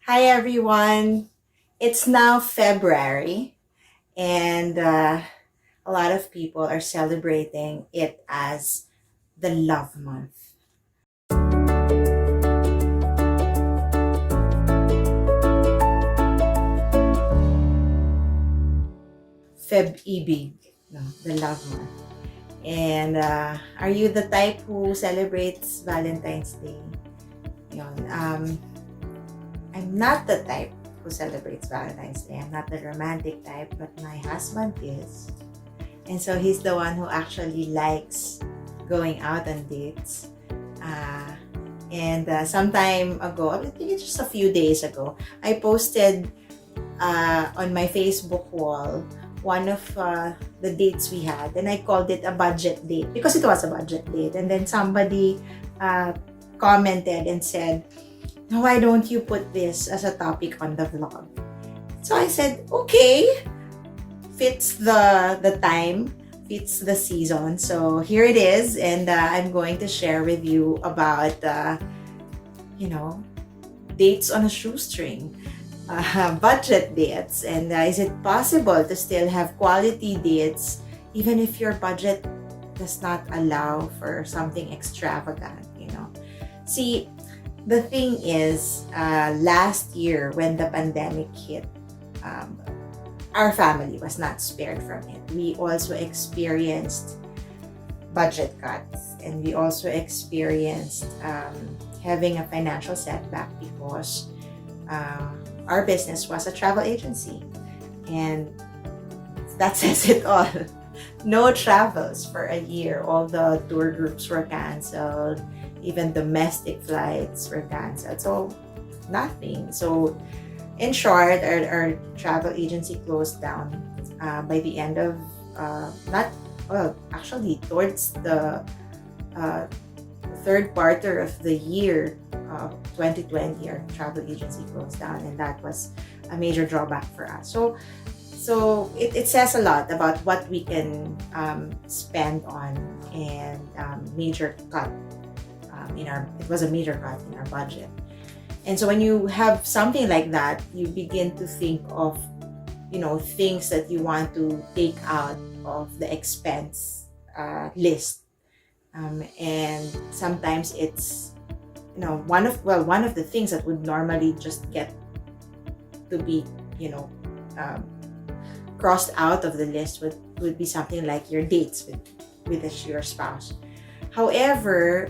Hi everyone. It's now February, and a lot of people are celebrating it as the love month. Feb-ibig, no, the love month. And are you the type who celebrates Valentine's Day? Yun. I'm not the type who celebrates Valentine's Day. I'm not the romantic type, but my husband is. And so he's the one who actually likes going out on dates. Uh, and some time ago, I think it's just a few days ago, I posted on my Facebook wall one of the dates we had, and I called it a budget date because it was a budget date. And then somebody uh, commented and said, "Now, why don't you put this as a topic on the vlog?" So I said, okay, fits the time, fits the season. So here it is, and I'm going to share with you about you know dates on a shoestring, budget dates, and is it possible to still have quality dates even if your budget does not allow for something extravagant? See, the thing is, last year when the pandemic hit, um, our family was not spared from it. We also experienced budget cuts, and we also experienced having a financial setback because our business was a travel agency, and that says it all. No travels for a year. All the tour groups were canceled. Even domestic flights were canceled. So nothing. So in short, our travel agency closed down by the end of not well, actually towards the uh, third quarter of the year 2020. Our travel agency closed down, and that was a major drawback for us. So it says a lot about what we can spend on, and major cut in our it was a major cut in our budget. And so when you have something like that, you begin to think of things that you want to take out of the expense list. And sometimes it's one of the things that would normally just get to be you know um, crossed out of the list would be something like your dates with your spouse. However,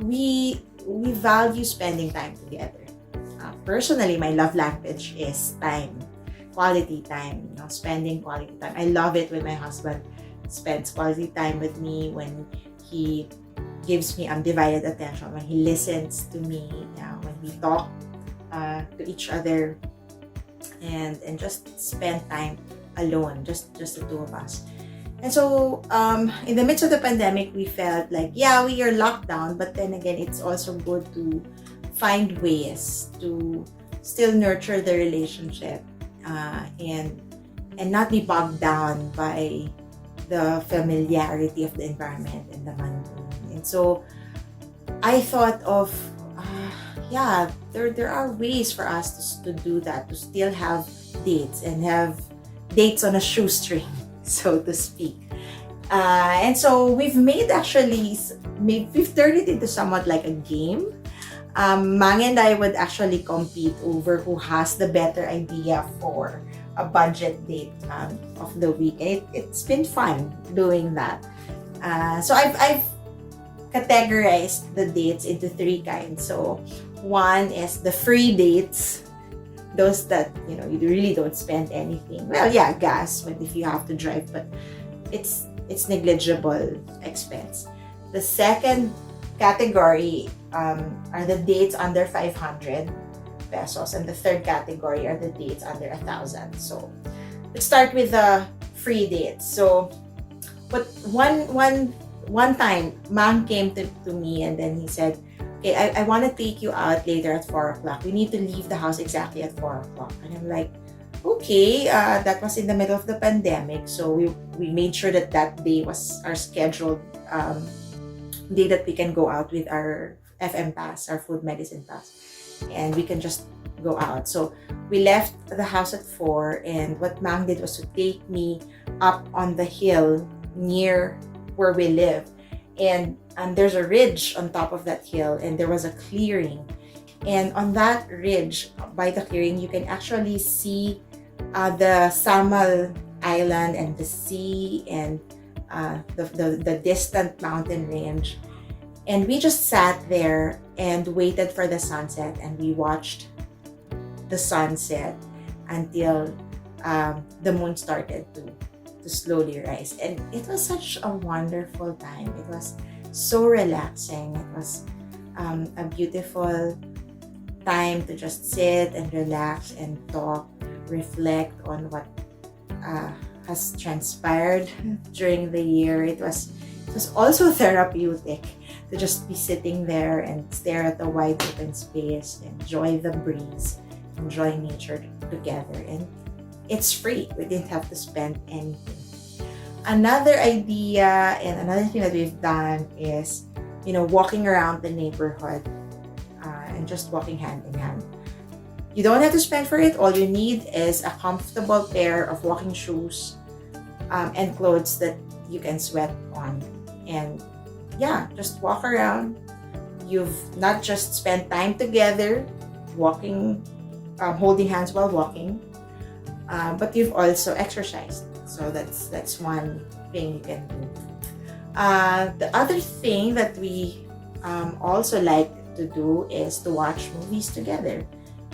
we value spending time together. Personally, my love language is time, quality time. Spending quality time. I love it when my husband spends quality time with me, when he gives me undivided attention, when he listens to me, when we talk to each other, and just spend time alone, just the two of us. And so, in the midst of the pandemic, we felt like, yeah, we are locked down, but then again, it's also good to find ways to still nurture the relationship, and not be bogged down by the familiarity of the environment and the money. And so, I thought of, there are ways for us to do that, to still have dates and have dates on a shoestring, so to speak. And so we've turned it into somewhat like a game. Mang and I would actually compete over who has the better idea for a budget date of the week. And it's been fun doing that. So I've categorized the dates into three kinds. So one is the free dates, those that you really don't spend anything. Well, yeah, gas, but if you have to drive, but it's negligible expense. The second category are the dates under 500 pesos, and the third category are the dates under 1,000. So let's start with the free dates. So, but one time, Mang came to me, and then he said, okay, I want to take you out later at 4 o'clock. We need to leave the house exactly at 4 o'clock. And I'm like, okay, that was in the middle of the pandemic. So we made sure that day was our scheduled day that we can go out with our FM pass, our food medicine pass. and we can just go out. So we left the house at 4, and what Mang did was to take me up on the hill near where we live. And there's a ridge on top of that hill, and there was a clearing. And on that ridge, by the clearing, you can actually see the Samal Island and the sea and the distant mountain range. And we just sat there and waited for the sunset, and we watched the sunset until the moon started to slowly rise. And it was such a wonderful time. It was so relaxing. It was a beautiful time to just sit and relax and talk, reflect on what has transpired during the year. It was also therapeutic to just be sitting there and stare at the wide open space, enjoy the breeze, enjoy nature together. And it's free. We didn't have to spend anything. Another idea and another thing that we've done is, walking around the neighborhood and just walking hand in hand. You don't have to spend for it. All you need is a comfortable pair of walking shoes and clothes that you can sweat on. And yeah, just walk around. You've not just spent time together walking, holding hands while walking, but you've also exercised. So that's one thing you can do. The other thing that we also like to do is to watch movies together.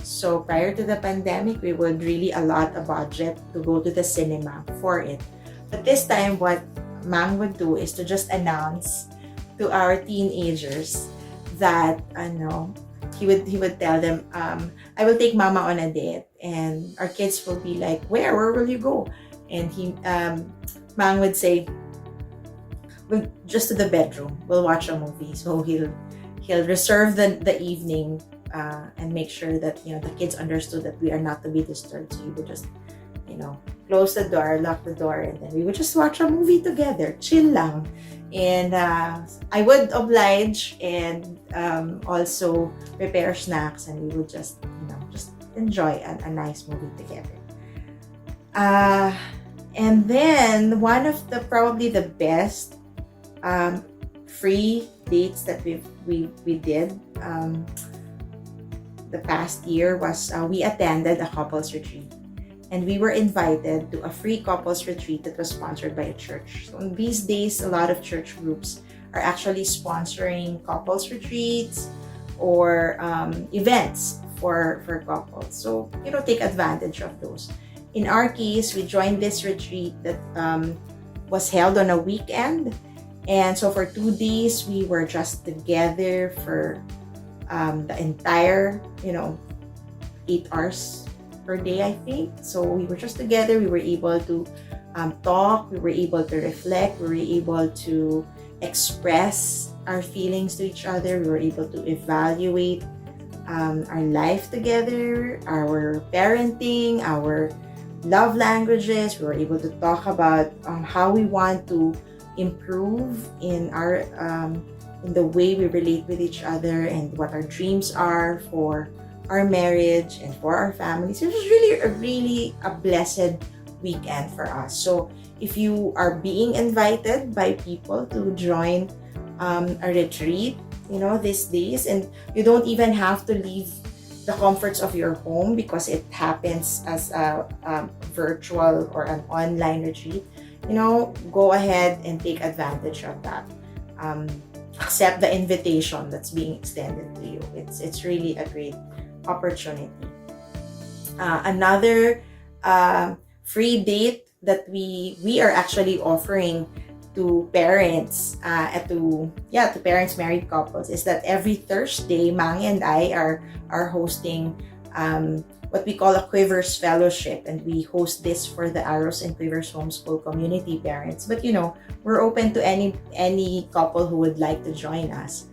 So prior to the pandemic, we would really allot a budget to go to the cinema for it. But this time, what Mang would do is to just announce to our teenagers that he would tell them, I will take Mama on a date, and our kids will be like, where will you go? And Mang would say, well, just to the bedroom, we'll watch a movie. So he'll reserve the evening and make sure that the kids understood that we are not to be disturbed. So he would just close the door, lock the door, and then we would just watch a movie together, chill lang. And I would oblige and also prepare snacks, and we would just enjoy a nice movie together. And then one of probably the best free dates that we did the past year was we attended a couples retreat, and we were invited to a free couples retreat that was sponsored by a church. So in these days, a lot of church groups are actually sponsoring couples retreats or events for couples. So take advantage of those. In our case, we joined this retreat that was held on a weekend. And so for 2 days, we were just together for the entire, 8 hours per day, I think. So we were just together. We were able to talk. We were able to reflect. We were able to express our feelings to each other. We were able to evaluate our life together, our parenting, our love languages. We were able to talk about how we want to improve in our in the way we relate with each other, and what our dreams are for our marriage and for our families. It was really a blessed weekend for us. So if you are being invited by people to join a retreat, these days, and you don't even have to leave the comforts of your home because it happens as a virtual or an online retreat, go ahead and take advantage of that. Accept the invitation that's being extended to you. It's really a great opportunity. Another free date that we are actually offering to parents, to parents, married couples, is that every Thursday, Mang and I are hosting what we call a Quivers Fellowship, and we host this for the Arrows and Quivers Homeschool community parents. But we're open to any couple who would like to join us.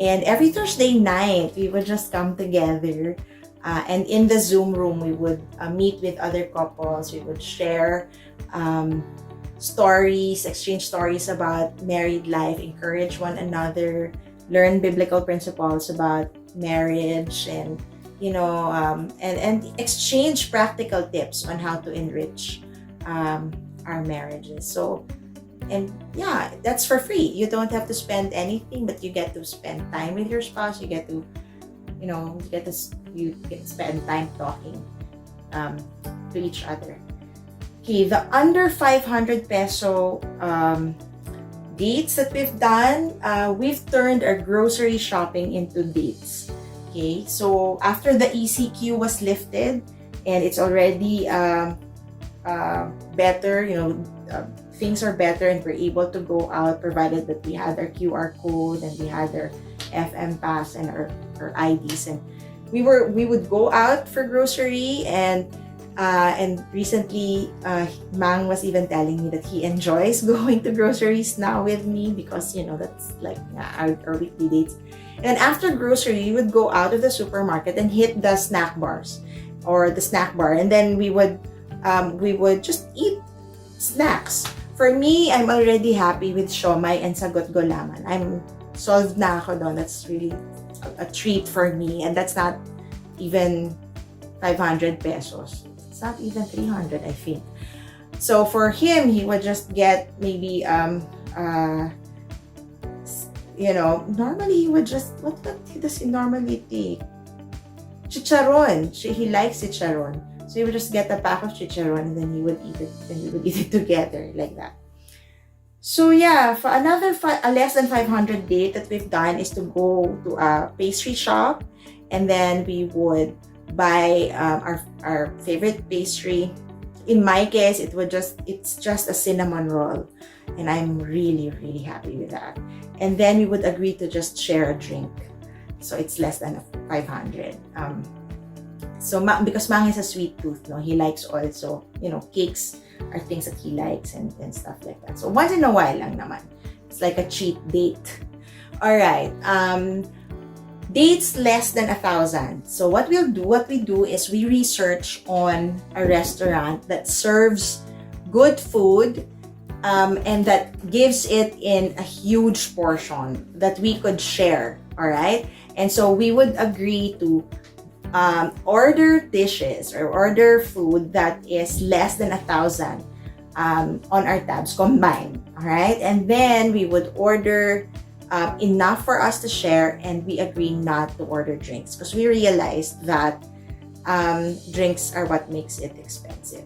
And every Thursday night, we would just come together, and in the Zoom room, we would meet with other couples. We would share stories, exchange stories about married life, encourage one another, learn biblical principles about marriage, and and exchange practical tips on how to enrich our marriages. So, and yeah, that's for free. You don't have to spend anything, but you get to spend time with your spouse. You get to, you get to spend time talking to each other. Okay, the under 500 peso dates that we've done, we've turned our grocery shopping into dates. Okay, so after the ECQ was lifted and it's already better, things are better and we're able to go out provided that we had our QR code and we had our FM pass and our IDs, and we would go out for grocery, and recently Mang was even telling me that he enjoys going to groceries now with me because that's like our weekly dates. And after grocery, we would go out of the supermarket and hit the snack bars or the snack bar, and then we would just eat snacks. For me, I'm already happy with siomai and sagot gulaman. I'm solved na ako doon. That's really a treat for me, and that's not even 500 pesos. It's not even 300, I think. So for him, he would just get maybe normally he would just, what does he normally take? Chicharon. He likes chicharon. So he would just get a pack of chicharon and then he would eat it, and we would eat it together like that. So yeah, for another a less than 500 date that we've done is to go to a pastry shop, and then we would buy our favorite pastry. In my case, it's just a cinnamon roll, and I'm really, really happy with that. And then we would agree to just share a drink, so it's less than 500. So because Mang is a sweet tooth, he likes also, cakes are things that he likes and stuff like that. So once in a while lang naman. It's like a cheat date. All right. Dates less than 1,000. So what we do is we research on a restaurant that serves good food and that gives it in a huge portion that we could share. All right. And so we would agree to order dishes or order food that is less than 1,000 on our tabs combined. All right. And then we would order enough for us to share, and we agree not to order drinks because we realized that drinks are what makes it expensive.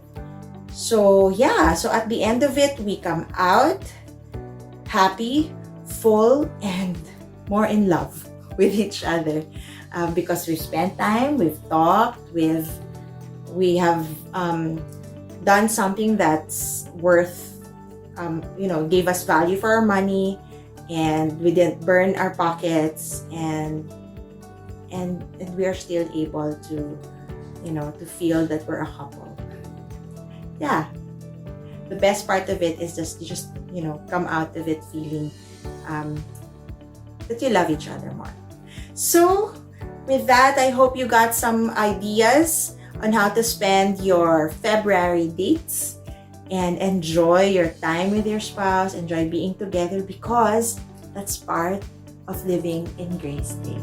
So yeah, so at the end of it, we come out happy, full, and more in love with each other because we've spent time, we've talked, we have done something that's worth, gave us value for our money, and we didn't burn our pockets, and we are still able to, to feel that we're a couple. Yeah, the best part of it is just come out of it feeling that you love each other more. So with that, I hope you got some ideas on how to spend your February dates and enjoy your time with your spouse, enjoy being together, because that's part of living in Grace Days.